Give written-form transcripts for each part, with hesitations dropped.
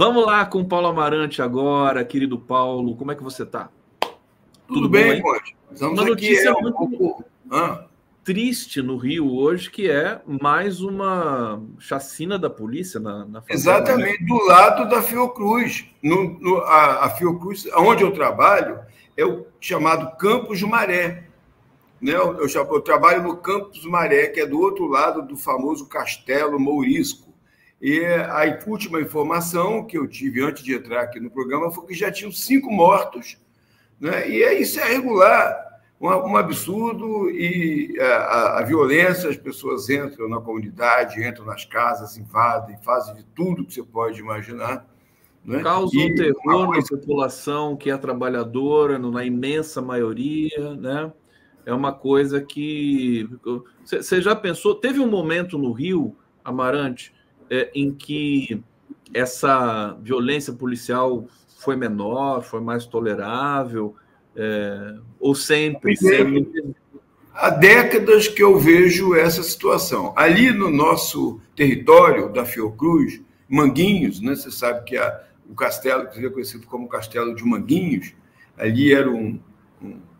Vamos lá com o Paulo Amarante agora, querido Paulo. Como é que você está? Tudo bem, Conde? Uma notícia muito triste no Rio hoje, que é mais uma chacina da polícia na fazenda. Exatamente, do lado da Fiocruz. A Fiocruz, onde eu trabalho, é o chamado Campos Maré. Né? Eu trabalho no Campos Maré, que é do outro lado do famoso Castelo Mourisco. E a última informação que eu tive antes de entrar aqui no programa foi que já tinham 5 mortos, né? E isso é regular, um absurdo, e a violência, as pessoas entram na comunidade, entram nas casas, invadem, fazem de tudo que você pode imaginar. Né? Causam um terror na população que é trabalhadora, na imensa maioria, né? É uma coisa que... Você já pensou? Teve um momento no Rio, Amarante, em que essa violência policial foi menor, foi mais tolerável, ou sempre? Há décadas que eu vejo essa situação. Ali no nosso território da Fiocruz, Manguinhos, né? Você sabe que o castelo, que é conhecido como Castelo de Manguinhos, ali era um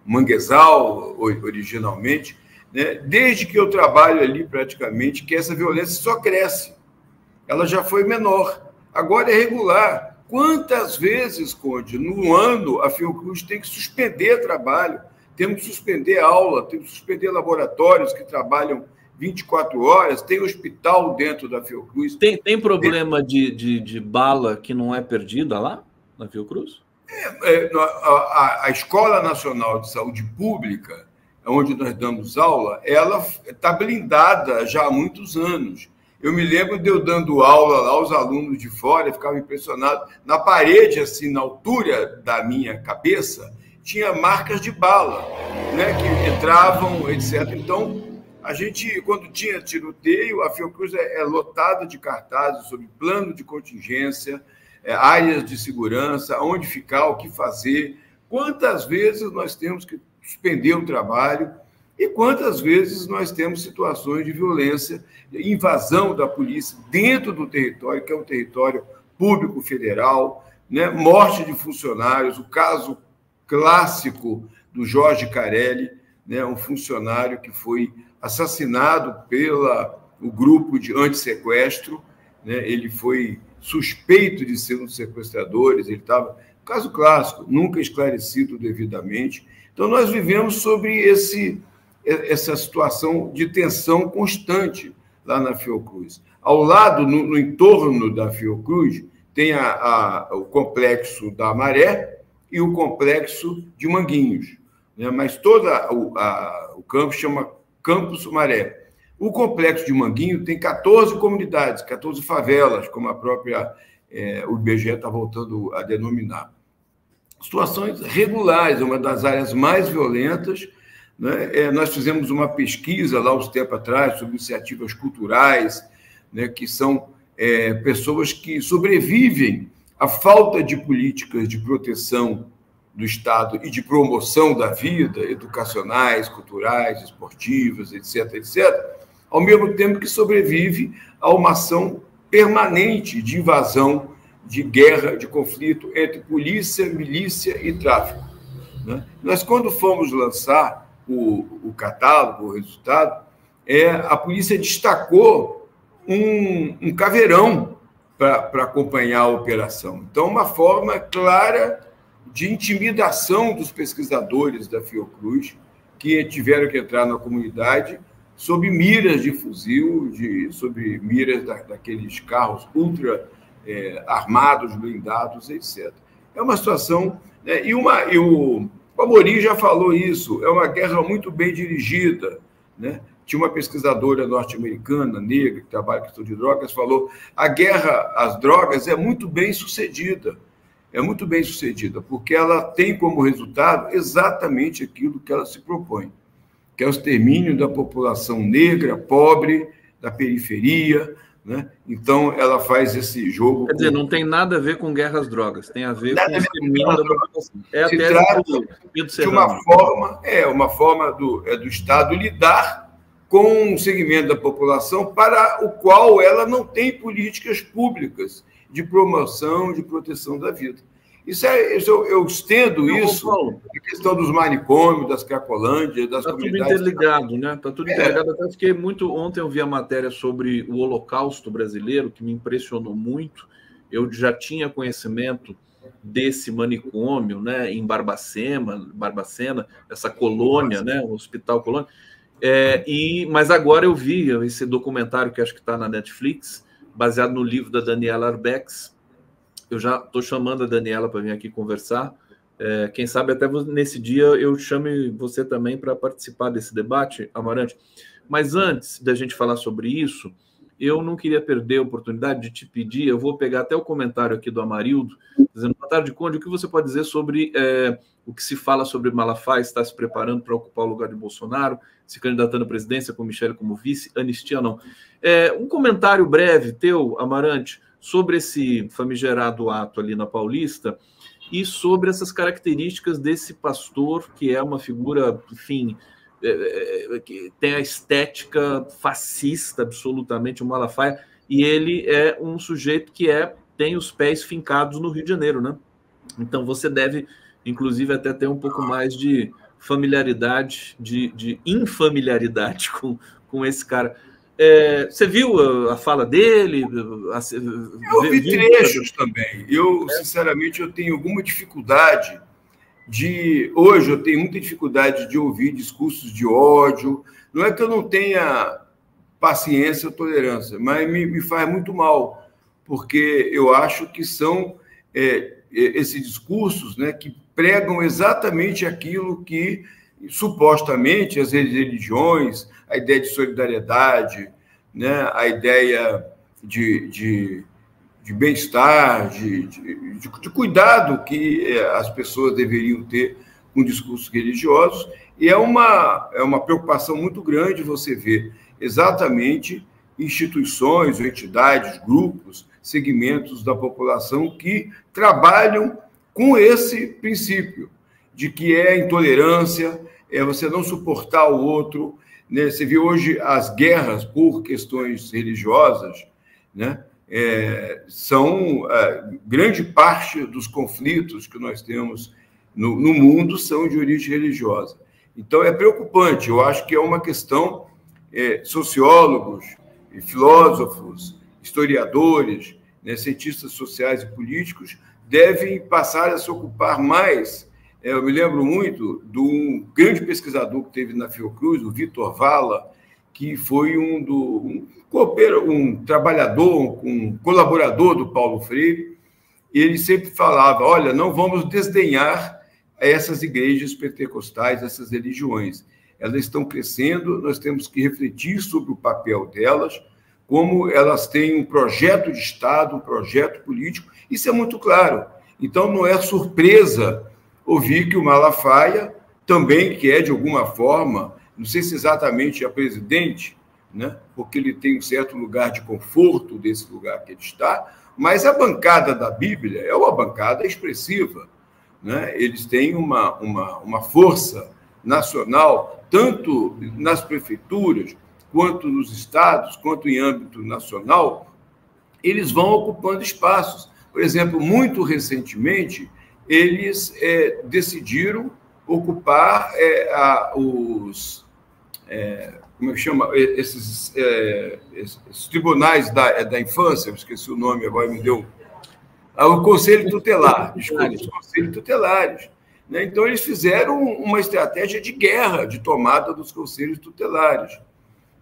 manguezal originalmente, né? Desde que eu trabalho ali praticamente, que essa violência só cresce. Ela já foi menor, agora é regular. Quantas vezes, Conde, no ano a Fiocruz tem que suspender trabalho, temos que suspender aula, temos que suspender laboratórios que trabalham 24 horas, tem hospital dentro da Fiocruz. Tem problema de bala que não é perdida lá, na Fiocruz? A Escola Nacional de Saúde Pública, onde nós damos aula, ela está blindada já há muitos anos. Eu me lembro de eu dando aula lá, os alunos de fora ficavam impressionados. Na parede, assim, na altura da minha cabeça, tinha marcas de bala, né, que entravam, etc. Então, a gente, quando tinha tiroteio, a Fiocruz é lotada de cartazes sobre plano de contingência, áreas de segurança, onde ficar, o que fazer, quantas vezes nós temos que suspender o trabalho e quantas vezes nós temos situações de violência, invasão da polícia dentro do território, que é um território público federal, né? Morte de funcionários, o caso clássico do Jorge Carelli, né? Um funcionário que foi assassinado pelo grupo de antissequestro, né? Ele foi suspeito de ser um dos sequestradores, ele estava... Caso clássico, nunca esclarecido devidamente. Então, nós vivemos sobre essa situação de tensão constante lá na Fiocruz. Ao lado, no entorno da Fiocruz, tem o complexo da Maré e o complexo de Manguinhos, né? Mas todo o campo chama Campos Maré. O complexo de Manguinhos tem 14 comunidades, 14 favelas, como a própria o IBGE está voltando a denominar. Situações regulares, é uma das áreas mais violentas, né? Nós fizemos uma pesquisa lá uns tempos atrás sobre iniciativas culturais, né, que são pessoas que sobrevivem à falta de políticas de proteção do Estado e de promoção da vida, educacionais, culturais, esportivas, etc., etc., ao mesmo tempo que sobrevive a uma ação permanente de invasão, de guerra, de conflito entre polícia, milícia e tráfico, né? Nós, quando fomos lançar o catálogo, o resultado, a polícia destacou um caveirão para acompanhar a operação. Então, uma forma clara de intimidação dos pesquisadores da Fiocruz, que tiveram que entrar na comunidade sob miras de fuzil, sob miras daqueles carros ultra armados, blindados, etc. É uma situação... Né, e o Amorim já falou isso, é uma guerra muito bem dirigida, né? Tinha uma pesquisadora norte-americana, negra, que trabalha com questão de drogas, falou: a guerra às drogas é muito bem sucedida, porque ela tem como resultado exatamente aquilo que ela se propõe, que é o extermínio da população negra, pobre, da periferia, né? Então, ela faz esse jogo... Quer dizer, não tem nada a ver com guerra às drogas, tem a ver com o extermínio da população. É a tese de uma forma do Estado lidar com um segmento da população para o qual ela não tem políticas públicas de promoção, de proteção da vida. Eu estendo isso na questão dos manicômios, das Cracolândias, das comunidades. Está tudo interligado, né? Está tudo interligado. Até fiquei muito... Ontem eu vi a matéria sobre o Holocausto brasileiro, que me impressionou muito. Eu já tinha conhecimento desse manicômio, né, em Barbacena, essa colônia, né, o Hospital Colônia. Mas agora eu vi esse documentário que acho que está na Netflix, baseado no livro da Daniela Arbex. Eu já estou chamando a Daniela para vir aqui conversar. Quem sabe até nesse dia eu chame você também para participar desse debate, Amarante. Mas antes da gente falar sobre isso, eu não queria perder a oportunidade de te pedir, eu vou pegar até o comentário aqui do Amarildo, dizendo, boa tarde, Conde, o que você pode dizer sobre o que se fala sobre Malafaia está se preparando para ocupar o lugar de Bolsonaro, se candidatando à presidência com Michele como vice, anistia não. Um comentário breve teu, Amarante, sobre esse famigerado ato ali na Paulista e sobre essas características desse pastor, que é uma figura, enfim, que tem a estética fascista, absolutamente, o Malafaia, e ele é um sujeito que tem os pés fincados no Rio de Janeiro, né? Então você deve, inclusive, até ter um pouco mais de familiaridade, de infamiliaridade com esse cara. Você viu a fala dele? Eu vi trechos também. Sinceramente, eu tenho alguma dificuldade Hoje eu tenho muita dificuldade de ouvir discursos de ódio. Não é que eu não tenha paciência ou tolerância, mas me faz muito mal, porque eu acho que são esses discursos, né, que pregam exatamente aquilo que, supostamente, as religiões, a ideia de solidariedade, né, a ideia de bem-estar, de cuidado que as pessoas deveriam ter com discursos religiosos. E é uma preocupação muito grande você ver exatamente instituições, entidades, grupos, segmentos da população que trabalham com esse princípio de que é intolerância, você não suportar o outro, né? Você vê hoje as guerras por questões religiosas, né? São grande parte dos conflitos que nós temos no mundo são de origem religiosa. Então, é preocupante. Eu acho que é uma questão, sociólogos, filósofos, historiadores, né, cientistas sociais e políticos devem passar a se ocupar mais. Eu me lembro muito de um grande pesquisador que teve na Fiocruz, o Vitor Valla, que foi um trabalhador, um colaborador do Paulo Freire. Ele sempre falava, olha, não vamos desdenhar essas igrejas pentecostais, essas religiões. Elas estão crescendo, nós temos que refletir sobre o papel delas, como elas têm um projeto de Estado, um projeto político. Isso é muito claro. Então, não é surpresa ouvir que o Malafaia também quer, de alguma forma, não sei se exatamente é presidente, né, porque ele tem um certo lugar de conforto desse lugar que ele está, mas a bancada da Bíblia é uma bancada expressiva, né? Eles têm uma força nacional, tanto nas prefeituras, quanto nos estados, quanto em âmbito nacional, eles vão ocupando espaços. Por exemplo, muito recentemente, eles decidiram ocupar como é que chama? Esses tribunais da infância, eu esqueci o nome, agora me deu... O Conselho Tutelar, desculpa, os Conselhos Tutelares. Né? Então, eles fizeram uma estratégia de guerra, de tomada dos Conselhos Tutelares,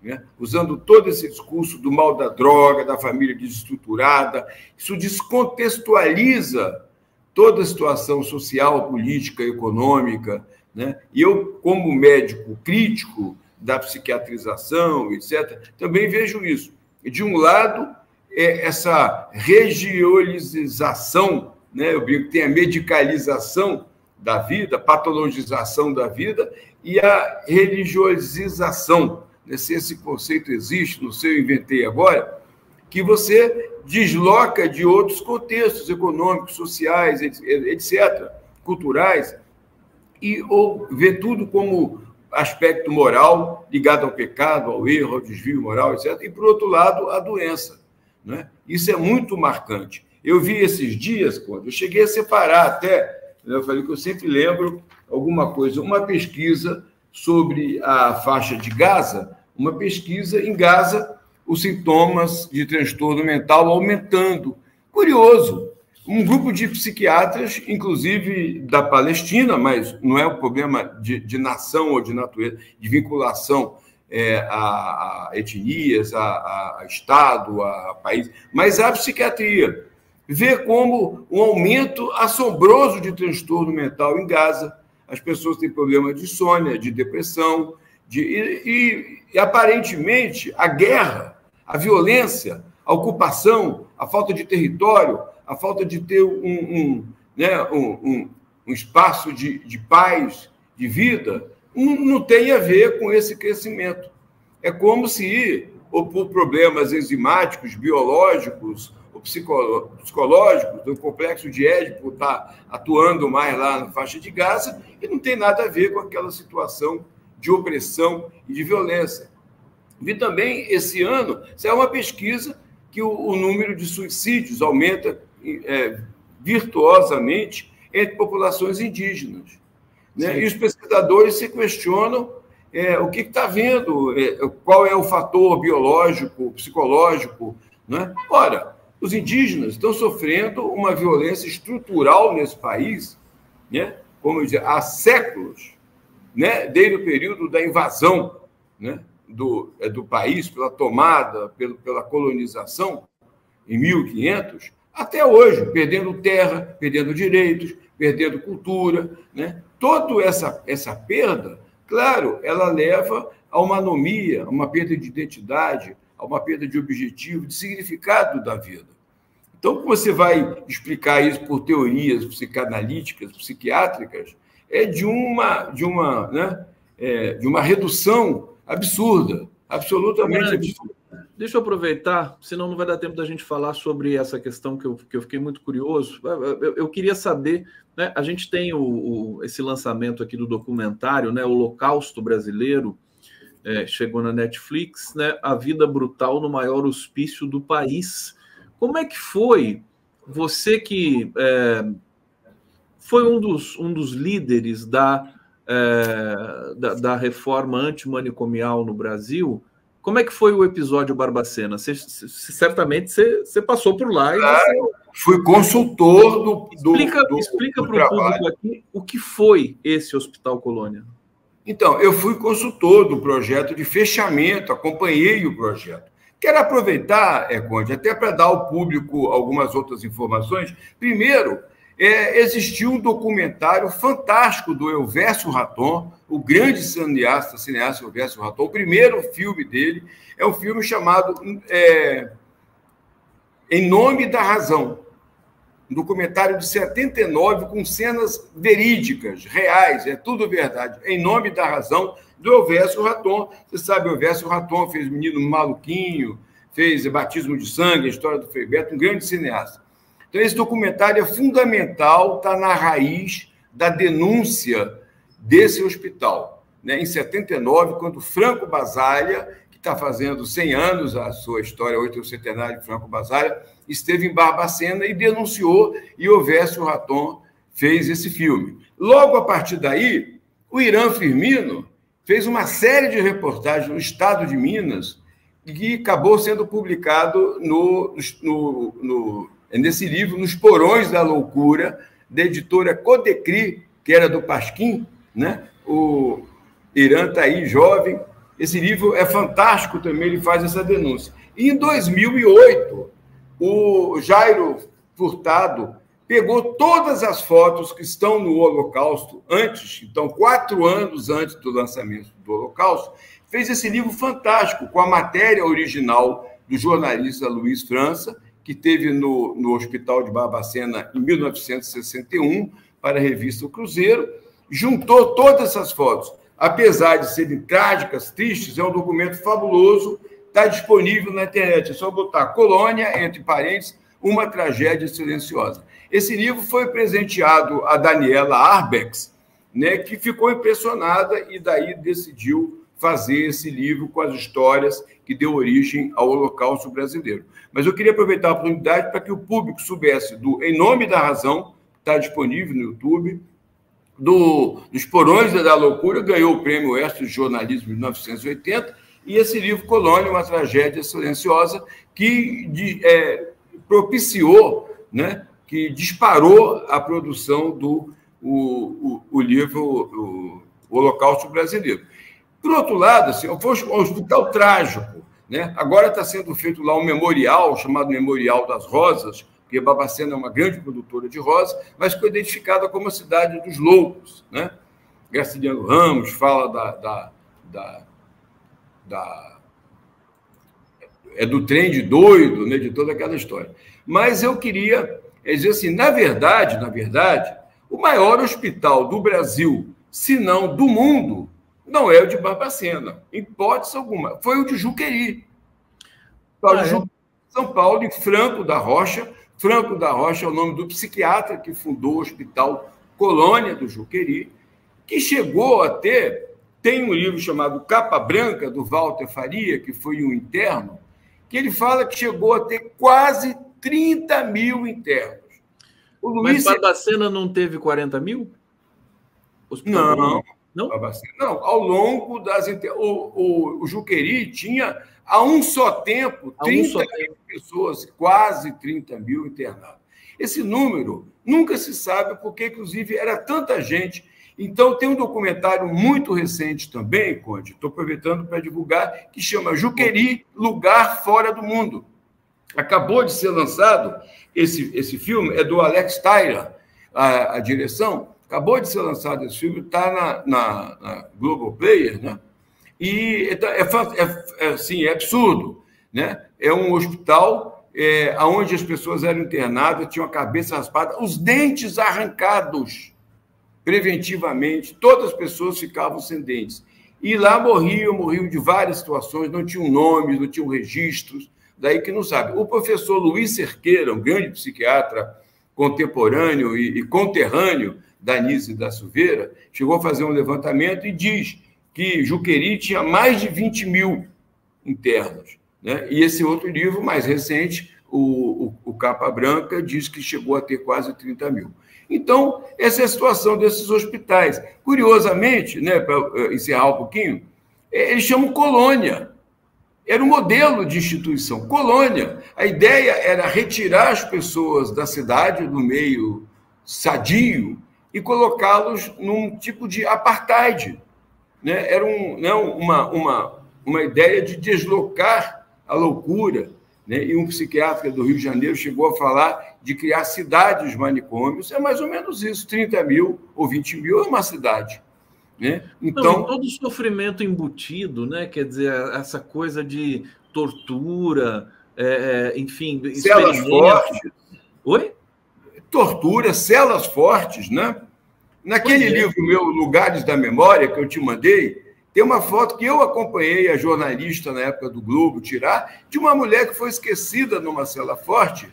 né? Usando todo esse discurso do mal da droga, da família desestruturada. Isso descontextualiza toda a situação social, política, econômica, né? E eu, como médico crítico da psiquiatrização, etc., também vejo isso. De um lado, essa regionalização, né? Eu digo que tem a medicalização da vida, patologização da vida, e a religiosização. Se esse conceito existe, não sei, eu inventei agora, que você desloca de outros contextos econômicos, sociais, etc., culturais, ou vê tudo como aspecto moral ligado ao pecado, ao erro, ao desvio moral, etc., e, por outro lado, a doença. Né? Isso é muito marcante. Eu vi esses dias, quando eu cheguei a separar até, eu falei que eu sempre lembro alguma coisa, uma pesquisa sobre a faixa de Gaza, uma pesquisa em Gaza, os sintomas de transtorno mental aumentando. Curioso, um grupo de psiquiatras, inclusive da Palestina, mas não é um problema de nação ou de natureza, de vinculação a etnias, a Estado, a país, mas a psiquiatria. Vê como um aumento assombroso de transtorno mental em Gaza. As pessoas têm problema de insônia, de depressão, e aparentemente a guerra, a violência, a ocupação, a falta de território, a falta de ter um espaço de paz, de vida, não tem a ver com esse crescimento. É como se, ou por problemas enzimáticos, biológicos, ou psicológicos, o complexo de Édipo está atuando mais lá na faixa de Gaza, e não tem nada a ver com aquela situação de opressão e de violência. Vi também, esse ano, saiu uma pesquisa que o número de suicídios aumenta virtuosamente entre populações indígenas. Né? E os pesquisadores se questionam o que está vendo, qual é o fator biológico, psicológico. Né? Ora, os indígenas estão sofrendo uma violência estrutural nesse país, né? Como eu dizia, há séculos, né? Desde o período da invasão, né? do país, pela tomada, pela colonização, em 1500, até hoje, perdendo terra, perdendo direitos, perdendo cultura. Né? Toda essa perda, claro, ela leva a uma anomia, a uma perda de identidade, a uma perda de objetivo, de significado da vida. Então, como você vai explicar isso por teorias psicanalíticas, psiquiátricas, de uma redução absurda, absolutamente absurda. Deixa eu aproveitar, senão não vai dar tempo da gente falar sobre essa questão que eu fiquei muito curioso. Eu queria saber, né, a gente tem esse lançamento aqui do documentário, né, Holocausto Brasileiro, chegou na Netflix, né, A Vida Brutal no Maior Hospício do País. Como é que foi, você que foi um dos líderes da reforma antimanicomial no Brasil, como é que foi o episódio Barbacena? Certamente você passou por lá. E fui consultor Explica para o público aqui o que foi esse Hospital Colônia. Então, eu fui consultor do projeto de fechamento, acompanhei o projeto. Quero aproveitar, Conde, até para dar ao público algumas outras informações. Primeiro, existiu um documentário fantástico do Elvésio Raton, o grande cineasta Elvésio Raton. O primeiro filme dele é um filme chamado Em Nome da Razão, um documentário de 79 com cenas verídicas, reais, é tudo verdade. Em Nome da Razão, do Elvésio Raton. Você sabe, o Elvésio Raton fez Menino Maluquinho, fez Batismo de Sangue, a história do Frei Beto, um grande cineasta. Então, esse documentário é fundamental, está na raiz da denúncia desse hospital. Né? Em 79, quando Franco Basaglia, que está fazendo 100 anos a sua história, 8º centenário de Franco Basaglia, esteve em Barbacena e denunciou, e o Elvésio Raton fez esse filme. Logo a partir daí, o Irã Firmino fez uma série de reportagens no estado de Minas que acabou sendo publicado nesse livro, Nos Porões da Loucura, da editora Codecri, que era do Pasquim, né? O Irã está aí, jovem. Esse livro é fantástico também, ele faz essa denúncia. E em 2008, o Jairo Furtado pegou todas as fotos que estão no Holocausto antes, então 4 anos antes do lançamento do Holocausto, fez esse livro fantástico, com a matéria original do jornalista Luiz França, que teve no Hospital de Barbacena em 1961, para a revista O Cruzeiro, juntou todas essas fotos. Apesar de serem trágicas, tristes, é um documento fabuloso, está disponível na internet, é só botar Colônia, entre parênteses, uma tragédia silenciosa. Esse livro foi presenteado a Daniela Arbex, né, que ficou impressionada e daí decidiu fazer esse livro com as histórias que deu origem ao Holocausto brasileiro. Mas eu queria aproveitar a oportunidade para que o público soubesse do Em Nome da Razão, que está disponível no YouTube, dos Porões da Loucura, ganhou o Prêmio Oeste de Jornalismo de 1980, e esse livro Colônia, uma tragédia silenciosa, que propiciou, né, que disparou a produção do livro O Holocausto Brasileiro. Por outro lado, assim, foi um hospital trágico, né? Agora está sendo feito lá um memorial, chamado Memorial das Rosas, porque Barbacena é uma grande produtora de rosas, mas foi identificada como a cidade dos loucos, né? Graciliano Ramos fala do trem de doido, né? De toda aquela história. Mas eu queria dizer assim, na verdade, o maior hospital do Brasil, se não do mundo, não é o de Barbacena, em hipótese alguma. Foi o de Juqueri. São Paulo, em Franco da Rocha. Franco da Rocha é o nome do psiquiatra que fundou o Hospital Colônia do Juqueri, que chegou a ter... Tem um livro chamado Capa Branca, do Walter Faria, que foi um interno, que ele fala que chegou a ter quase 30 mil internos. Mas Barbacena não teve 40 mil? Não. Não, ao longo das... O Juqueri tinha, a um só tempo, 30 mil pessoas, quase 30 mil internados. Esse número nunca se sabe porque, inclusive, era tanta gente. Então, tem um documentário muito recente também, Conde, estou aproveitando para divulgar, que chama Juqueri, Lugar Fora do Mundo. Acabou de ser lançado, esse filme é do Alex Tyler, a direção. Acabou de ser lançado esse filme, está na Global Player, né? E é absurdo, né? É um hospital onde as pessoas eram internadas, tinham a cabeça raspada, os dentes arrancados preventivamente, todas as pessoas ficavam sem dentes. E lá morriam de várias situações, não tinham nomes, não tinham registros, daí que não sabe. O professor Luiz Cerqueira, um grande psiquiatra contemporâneo e conterrâneo da Anísio da Silveira, chegou a fazer um levantamento e diz que Juqueri tinha mais de 20 mil internos, né? E esse outro livro, mais recente, o Capa Branca, diz que chegou a ter quase 30 mil. Então, essa é a situação desses hospitais. Curiosamente, né, para encerrar um pouquinho, eles chamam colônia. Era um modelo de instituição, colônia. A ideia era retirar as pessoas da cidade, do meio sadio, e colocá-los num tipo de apartheid, né? Era uma ideia de deslocar a loucura, né? E um psiquiatra do Rio de Janeiro chegou a falar de criar cidades manicômios. É mais ou menos isso, 30 mil ou 20 mil é uma cidade, né? Então, todo o sofrimento embutido, né? Quer dizer, essa coisa de tortura, enfim... Celas fortes. Oi? Tortura, celas fortes, né? Naquele livro meu, Lugares da Memória, que eu te mandei, tem uma foto que eu acompanhei a jornalista na época do Globo tirar, de uma mulher que foi esquecida numa cela forte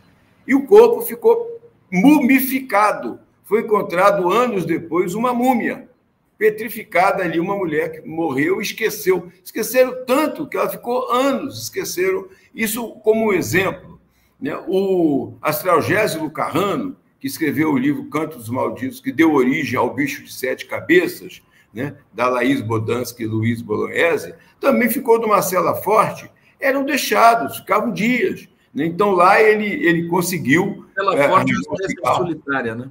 e o corpo ficou mumificado. Foi encontrado anos depois uma múmia petrificada ali, uma mulher que morreu e esqueceu. Esqueceram tanto que ela ficou anos, esqueceram. Isso como um exemplo, né? O Astralgésilo Carrano, que escreveu o livro Canto dos Malditos, que deu origem ao Bicho de Sete Cabeças, né, da Laís Bodansky e Luiz Bolognese, também ficou numa cela forte, eram deixados, ficavam dias. Né? Então, lá ele conseguiu... Cela forte é uma espécie solitária, né?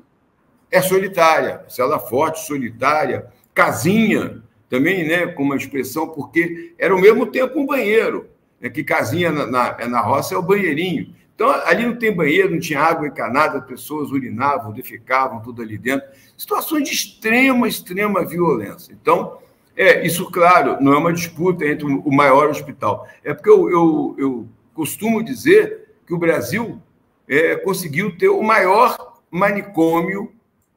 É solitária, cela forte, solitária, casinha, também, né, com uma expressão, porque era ao mesmo tempo um banheiro, né, que casinha na roça é o banheirinho. Então, ali não tem banheiro, não tinha água encanada, as pessoas urinavam, defecavam, tudo ali dentro. Situações de extrema violência. Então, isso, claro, não é uma disputa entre o maior hospital. É porque eu costumo dizer que o Brasil conseguiu ter o maior manicômio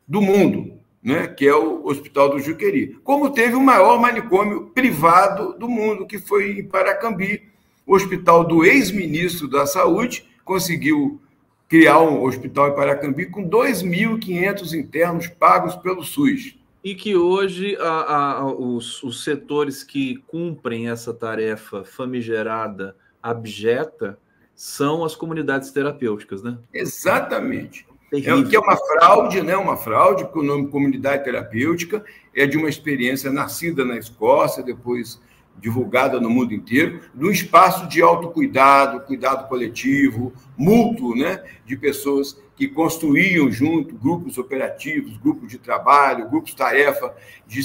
do mundo, né, que é o Hospital do Juqueri. Como teve o maior manicômio privado do mundo, que foi em Paracambi, o hospital do ex-ministro da Saúde, conseguiu criar um hospital em Paracambi com 2.500 internos pagos pelo SUS. E que hoje os setores que cumprem essa tarefa famigerada, abjeta, são as comunidades terapêuticas, né? Exatamente. Terrível. Que é uma fraude, né? Uma fraude, porque o nome comunidade terapêutica é de uma experiência nascida na Escócia, depois divulgada no mundo inteiro, de um espaço de autocuidado, cuidado coletivo, mútuo, né? De pessoas que construíam junto grupos operativos, grupos de trabalho, grupos tarefa, de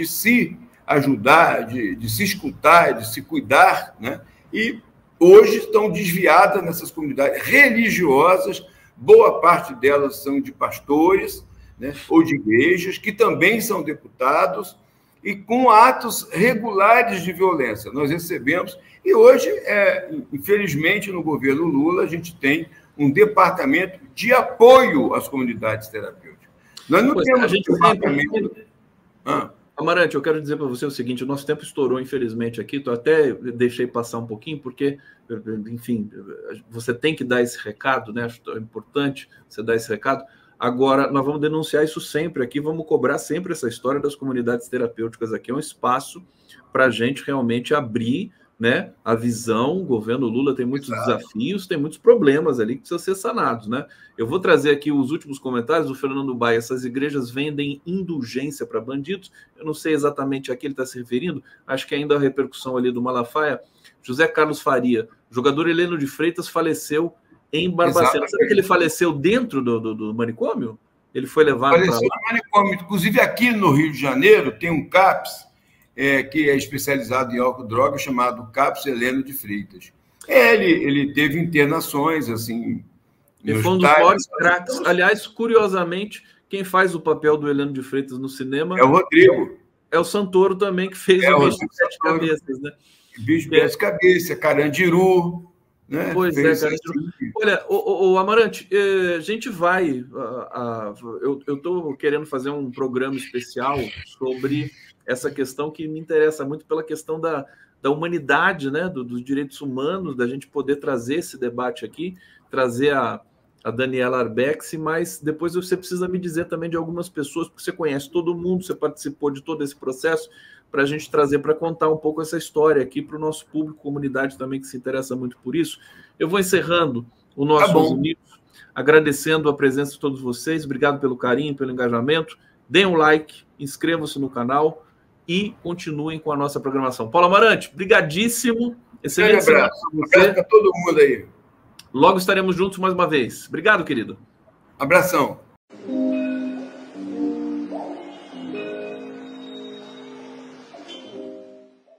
se ajudar, de se escutar, de se cuidar, né? E hoje estão desviadas nessas comunidades religiosas, boa parte delas são de pastores, né, ou de igrejas, que também são deputados, e com atos regulares de violência. Nós recebemos, e hoje, infelizmente, no governo Lula, a gente tem um departamento de apoio às comunidades terapêuticas. Nós não temos um departamento... Amarante, eu quero dizer para você o seguinte, o nosso tempo estourou, infelizmente, aqui, eu até deixei passar um pouquinho, porque, enfim, você tem que dar esse recado, né? Acho importante você dar esse recado. Agora, nós vamos denunciar isso sempre aqui, vamos cobrar sempre essa história das comunidades terapêuticas aqui. É um espaço para a gente realmente abrir, né, a visão. O governo Lula tem muitos desafios, tem muitos problemas ali que precisam ser sanados, né? Eu vou trazer aqui os últimos comentários do Fernando Baia. Essas igrejas vendem indulgência para bandidos. Eu não sei exatamente a que ele está se referindo. Acho que ainda a repercussão ali do Malafaia. José Carlos Faria, jogador Heleno de Freitas, faleceu em Barbacena. Sabe que ele faleceu dentro do manicômio? Ele foi levado para lá. Faleceu no manicômio. Inclusive, aqui no Rio de Janeiro, tem um CAPS, que é especializado em álcool e droga, chamado CAPS Heleno de Freitas. Ele teve internações, assim... Ele foi um dos maiores craques. Aliás, curiosamente, quem faz o papel do Heleno de Freitas no cinema... É o Rodrigo. É o Santoro também, que fez o Bicho de Sete Cabeças, né? Bicho de Sete Cabeças, Carandiru... Né? Pois é, cara. Olha, o Amarante, a gente vai... eu estou querendo fazer um programa especial sobre essa questão que me interessa muito pela questão da humanidade, né? Dos direitos humanos, da gente poder trazer esse debate aqui, trazer a Daniela Arbex, mas depois você precisa me dizer também de algumas pessoas, porque você conhece todo mundo, você participou de todo esse processo, para a gente trazer, para contar um pouco essa história aqui para o nosso público, comunidade também que se interessa muito por isso. Eu vou encerrando o nosso Unidos, agradecendo a presença de todos vocês, obrigado pelo carinho, pelo engajamento, deem um like, inscrevam-se no canal e continuem com a nossa programação. Paulo Amarante, brigadíssimo, excelente semana para você. Abraço para todo mundo aí. Logo estaremos juntos mais uma vez. Obrigado, querido. Abração.